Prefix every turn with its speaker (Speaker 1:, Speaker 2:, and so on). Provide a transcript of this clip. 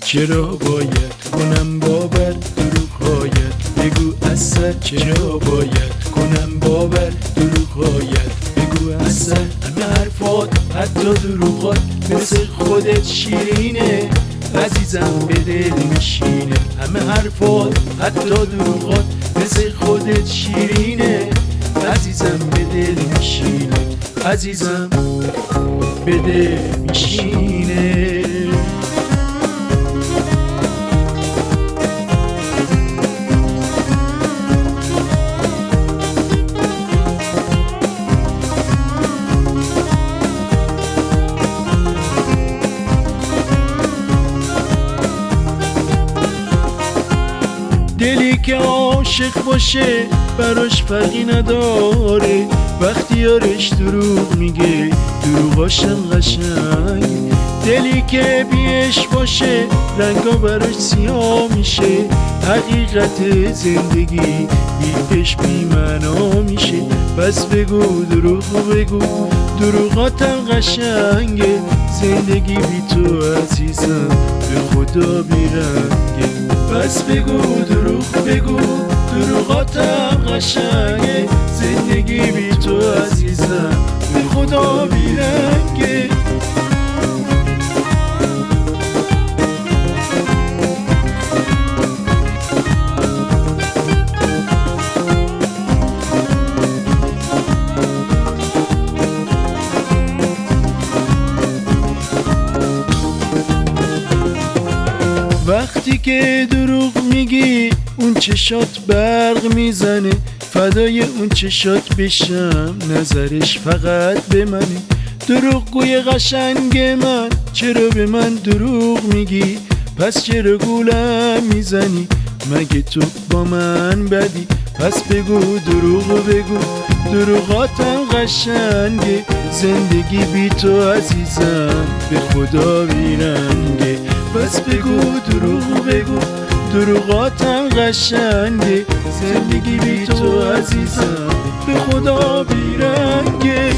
Speaker 1: چرا باید کنم باور دروغهایت؟ بگو اصلا چرا باید کنم باور دروغهایت؟ بگو اصلا همه حرفات حتی دروغات مثل خودت شیرینه عزیزم به دل میشینه. همه حرفات حتی دروغات مثل خودت شیرینه عزیزم به دل میشینه. عزیزم به دل میشینه. دلی که عاشق باشه براش فرقی نداره وقتی یارش دروغ میگه دروغاشم قشنگ. دلی که بیش باشه رنگا براش سیاه میشه حقیقت زندگی بیش بی معنا میشه. پس بگو دروغ بگو دروغاتم قشنگه زندگی بی تو عزیزم به خدا بیرنگه. پس بگو دروغ بگو دروغاتم قشنگه زندگی بی تو عزیزم به خدا بیرنگه. وقتی که دروغ میگی اون چشات برق میزنه فدای اون چشات بشم نظرش فقط به منه. دروغگوی قشنگ من چرا به من دروغ میگی؟ پس چرا گولم میزنی؟ مگه تو با من بدی؟ پس بگو دروغ بگو دروغاتم قشنگه زندگی بی تو عزیزم به خدا بیرنگه. پس بگو دروغ بگو دروغاتم قشنگه زندگی بی تو عزیزم به خدا بیرنگه.